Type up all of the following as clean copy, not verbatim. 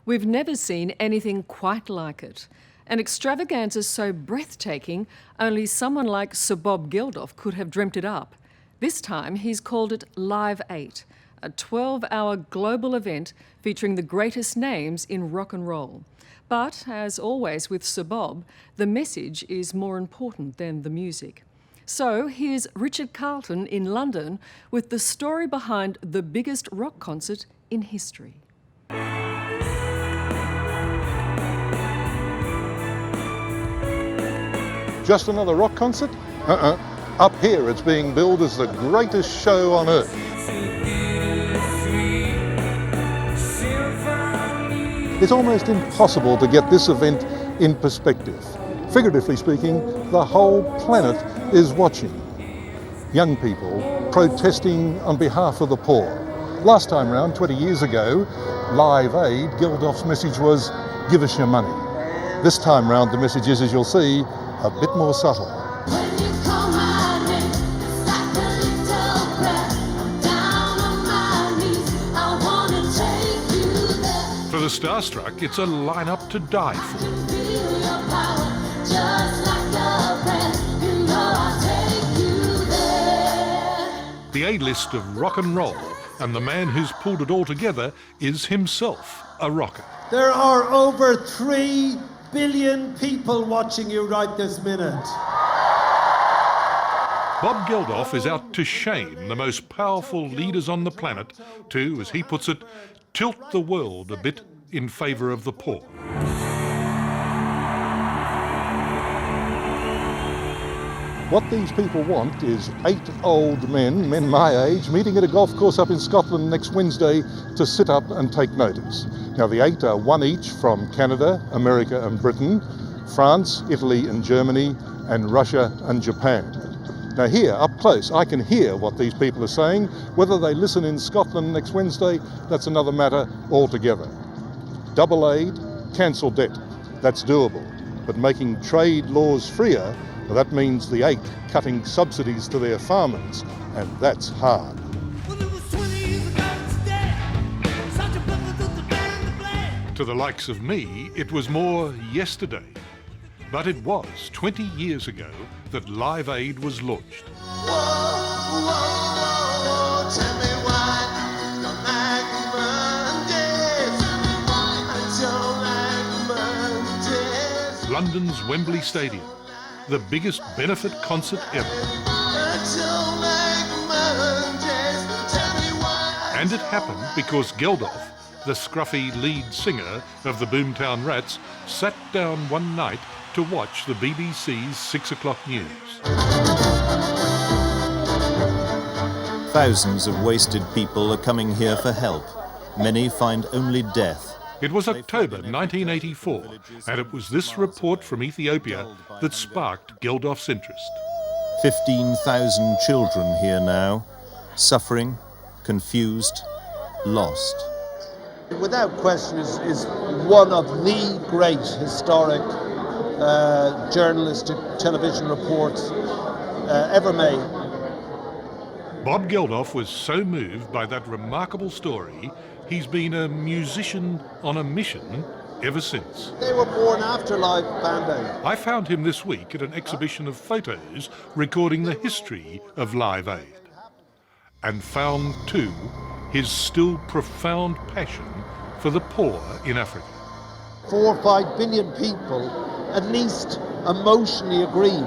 We've never seen anything quite like it. An extravaganza so breathtaking, only someone like Sir Bob Geldof could have dreamt it up. This time he's called it Live8, a 12-hour global event featuring the greatest names in rock and roll. But, as always with Sir Bob, the message is more important than the music. So here's Richard Carleton in London with the story behind the biggest rock concert in history. Just another rock concert? Up here it's being billed as the greatest show on earth. It's almost impossible to get this event in perspective. Figuratively speaking, the whole planet is watching. Young people protesting on behalf of the poor. Last time round, 20 years ago, Live8, Geldof's message was, give us your money. This time round the message is, as you'll see, a bit more subtle. For the starstruck, it's a lineup to die for. The A-list of rock and roll, and the man who's pulled it all together is himself a rocker. There are over 3 billion people watching you right this minute. Bob Geldof is out to shame the most powerful leaders on the planet to, as he puts it, tilt the world a bit in favour of the poor. What these people want is 8 old men my age, meeting at a golf course up in Scotland next Wednesday to sit up and take notice. Now the 8 are one each from Canada, America and Britain, France, Italy and Germany, and Russia and Japan. Now here, up close, I can hear what these people are saying. Whether they listen in Scotland next Wednesday, that's another matter altogether. Double aid, cancel debt, that's doable. But making trade laws freer, well, that means the 8 cutting subsidies to their farmers, and that's hard. To the likes of me, it was more yesterday. But it was 20 years ago that Live8 was launched. London's Wembley Stadium, the biggest benefit concert ever. And it happened because Geldof, the scruffy lead singer of the Boomtown Rats, sat down one night to watch the BBC's 6 o'clock news. Thousands of wasted people are coming here for help. Many find only death. It was October 1984, and it was this report from Ethiopia that sparked Geldof's interest. 15,000 children here now, suffering, confused, lost. Without question is one of the great historic journalistic television reports ever made. Bob Geldof was so moved by that remarkable story, he's been a musician on a mission ever since. They were born after Live Band Aid. I found him this week at an exhibition of photos recording the history of Live8, and found too his still profound passion for the poor in Africa. 4 or 5 billion people at least emotionally agreeing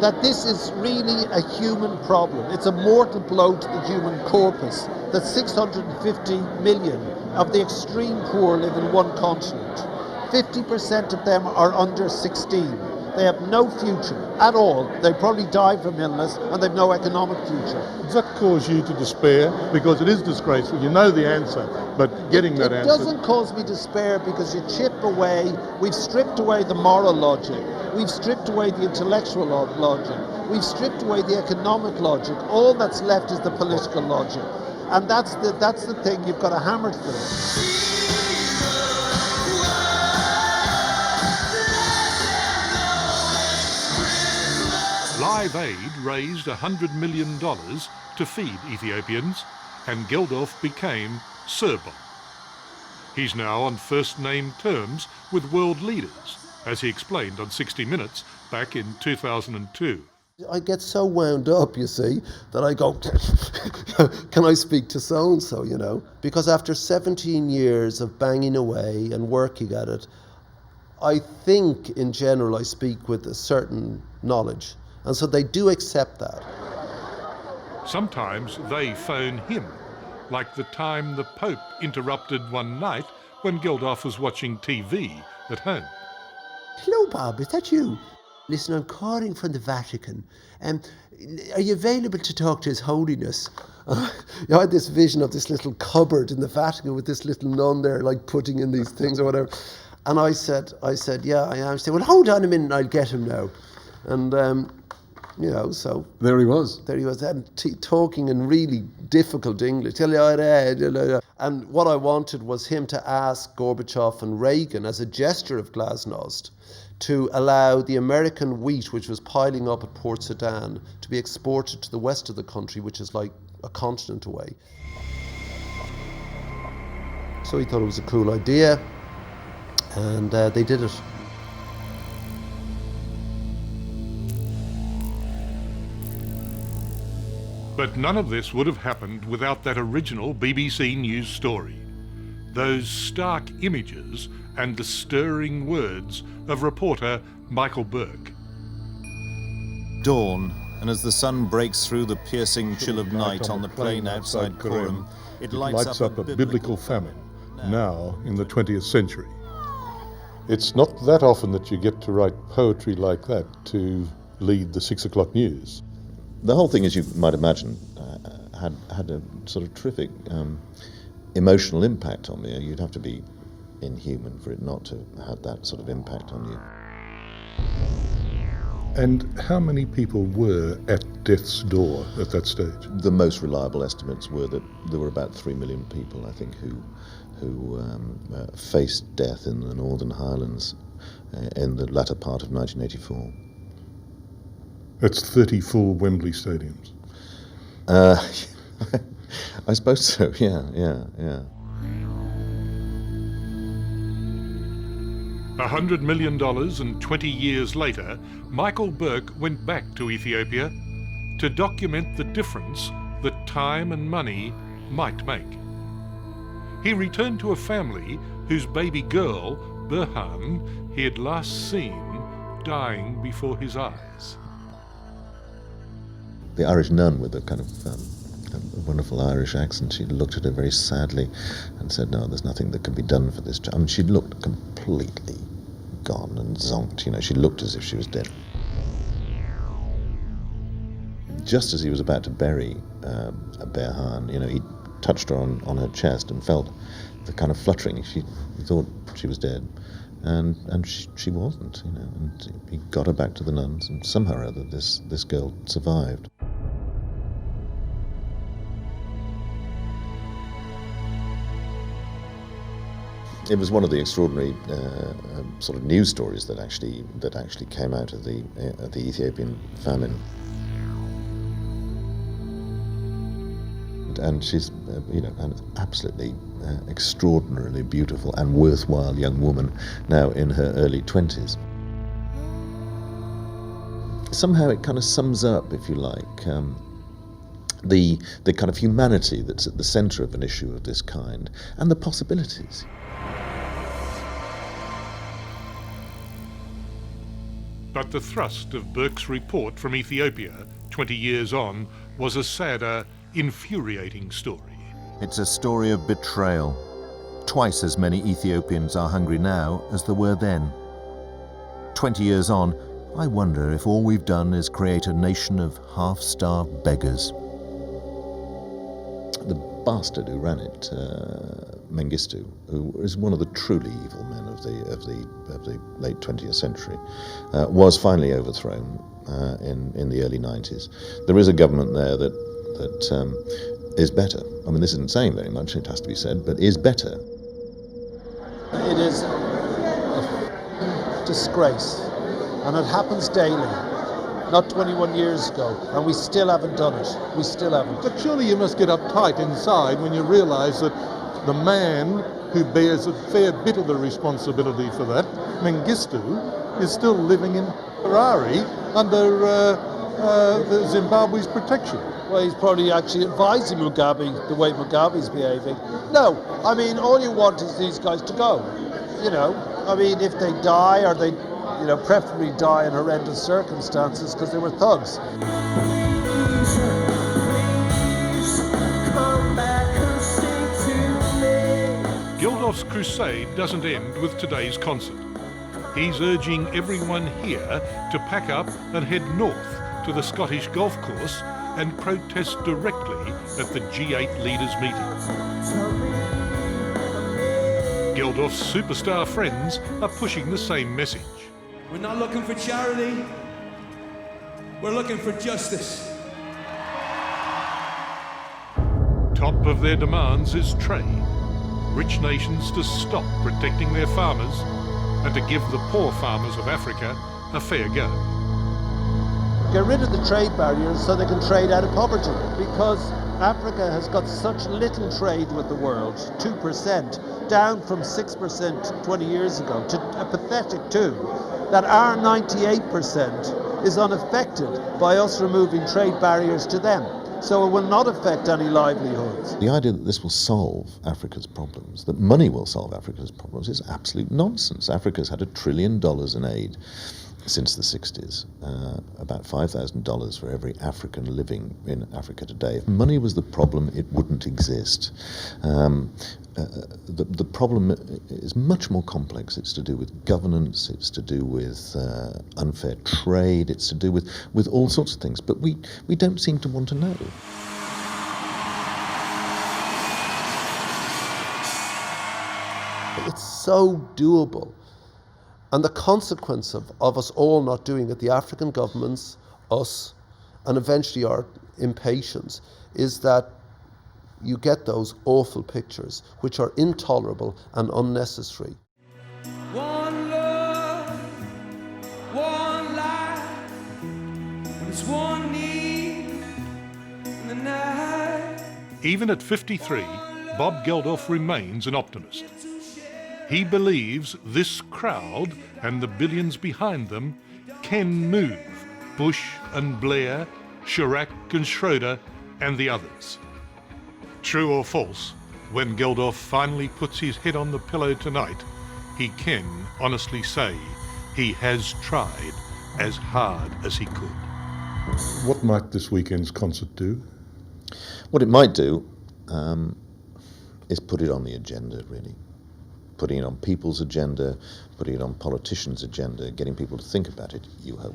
that this is really a human problem. It's a mortal blow to the human corpus that 650 million of the extreme poor live in one continent. 50% of them are under 16. They have no future at all. They probably die from illness and they've no economic future. Does that cause you to despair? Because it is disgraceful. You know the answer, but getting that answer... It doesn't cause me despair because you chip away, we've stripped away the moral logic, we've stripped away the intellectual logic, we've stripped away the economic logic. All that's left is the political logic. And that's the thing you've got to hammer through. Live8 raised $100 million to feed Ethiopians, and Geldof became Sir Bob. He's now on first-name terms with world leaders, as he explained on 60 Minutes back in 2002. I get so wound up, you see, that I go, can I speak to so-and-so, you know? Because after 17 years of banging away and working at it, I think in general I speak with a certain knowledge. And so they do accept that. Sometimes they phone him, like the time the Pope interrupted one night when Geldof was watching TV at home. Hello, Bob, is that you? Listen, I'm calling from the Vatican. Are you available to talk to His Holiness? I had this vision of this little cupboard in the Vatican with this little nun there, like putting in these things or whatever. And I said, yeah, I am. She said, well, hold on a minute, I'll get him now. And, you know, so... There he was. There he was, and talking in really difficult English. And what I wanted was him to ask Gorbachev and Reagan, as a gesture of glasnost, to allow the American wheat, which was piling up at Port Sudan, to be exported to the west of the country, which is like a continent away. So he thought it was a cool idea, and they did it. But none of this would have happened without that original BBC News story. Those stark images and the stirring words of reporter Michael Burke. Dawn, and as the sun breaks through the piercing chill of night on the plain outside Coram, it lights up a biblical famine, now in the 20th century. It's not that often that you get to write poetry like that to lead the 6 o'clock news. The whole thing, as you might imagine, had a sort of terrific emotional impact on me. You'd have to be inhuman for it not to have that sort of impact on you. And how many people were at death's door at that stage? The most reliable estimates were that there were about 3 million people, I think, who faced death in the Northern Highlands in the latter part of 1984. That's 30 full Wembley stadiums. I suppose so, yeah. $100 million and 20 years later, Michael Burke went back to Ethiopia to document the difference that time and money might make. He returned to a family whose baby girl, Burhan, he had last seen dying before his eyes. The Irish nun with a kind of a wonderful Irish accent, she looked at her very sadly and said, no, there's nothing that can be done for this child. I mean, she looked completely gone and zonked, you know, she looked as if she was dead. Just as he was about to bury Burhan, you know, he touched her on her chest and felt the kind of fluttering. He thought she was dead, and she wasn't, you know, and he got her back to the nuns, and somehow or other this girl survived. It was one of the extraordinary sort of news stories that actually came out of the Ethiopian famine. And she's, you know, an absolutely extraordinarily beautiful and worthwhile young woman now in her early 20s. Somehow it kind of sums up, if you like, the kind of humanity that's at the centre of an issue of this kind and the possibilities. But the thrust of Burke's report from Ethiopia, 20 years on, was a sadder, infuriating story. It's a story of betrayal. Twice as many Ethiopians are hungry now as there were then. 20 years on, I wonder if all we've done is create a nation of half-starved beggars. The bastard who ran it, Mengistu, who is one of the truly evil men of the late 20th century, was finally overthrown in the early 90s. There is a government there that is better. I mean, this isn't saying very much, it has to be said, but is better. It is a disgrace, and it happens daily. Not 21 years ago, and we still haven't done it. We still haven't. But surely you must get uptight inside when you realise that the man who bears a fair bit of the responsibility for that, Mengistu, is still living in Harare under the Zimbabwe's protection. Well, he's probably actually advising Mugabe the way Mugabe's behaving. No, I mean, all you want is these guys to go. You know, I mean, if they die, or they, you know, preferably die in horrendous circumstances because they were thugs. Geldof's crusade doesn't end with today's concert. He's urging everyone here to pack up and head north to the Scottish golf course and protest directly at the G8 leaders' meeting. Geldof's superstar friends are pushing the same message. We're not looking for charity, we're looking for justice. Top of their demands is trade. Rich nations to stop protecting their farmers and to give the poor farmers of Africa a fair go. Get rid of the trade barriers so they can trade out of poverty, because Africa has got such little trade with the world, 2%, down from 6% 20 years ago to a pathetic 2%, that our 98% is unaffected by us removing trade barriers to them. So it will not affect any livelihoods. The idea that this will solve Africa's problems, that money will solve Africa's problems, is absolute nonsense. Africa's had $1 trillion in aid since the 60s, about $5,000 for every African living in Africa today. If money was the problem, it wouldn't exist. The problem is much more complex. It's to do with governance, it's to do with unfair trade, it's to do with all sorts of things, but we don't seem to want to know. It's so doable. And the consequence of us all not doing it, the African governments, us, and eventually our impatience, is that you get those awful pictures, which are intolerable and unnecessary. One love, one life, there's one need in the night. Even at 53, Bob Geldof remains an optimist. He believes this crowd and the billions behind them can move Bush and Blair, Chirac and Schroeder and the others. True or false, when Geldof finally puts his head on the pillow tonight, he can honestly say he has tried as hard as he could. What might this weekend's concert do? What it might do is put it on the agenda, really. Putting it on people's agenda, putting it on politicians' agenda, getting people to think about it, you hope.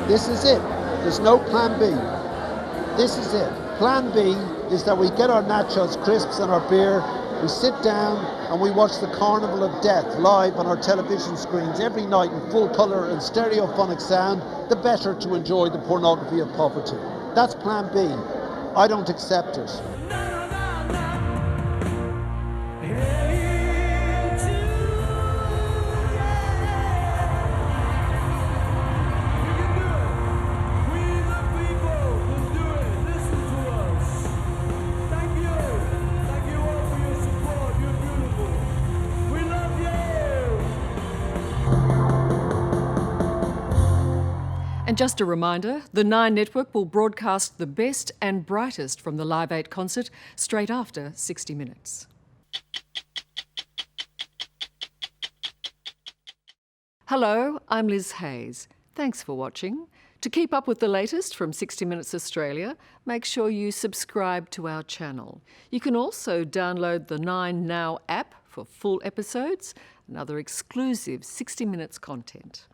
This is it. There's no plan B. This is it. Plan B is that we get our nachos, crisps and our beer, we sit down and we watch the Carnival of Death live on our television screens every night in full colour and stereophonic sound, the better to enjoy the pornography of poverty. That's plan B. I don't accept it. And just a reminder, the Nine Network will broadcast the best and brightest from the Live 8 concert straight after 60 Minutes. Hello, I'm Liz Hayes. Thanks for watching. To keep up with the latest from 60 Minutes Australia, make sure you subscribe to our channel. You can also download the 9 Now app for full episodes and other exclusive 60 Minutes content.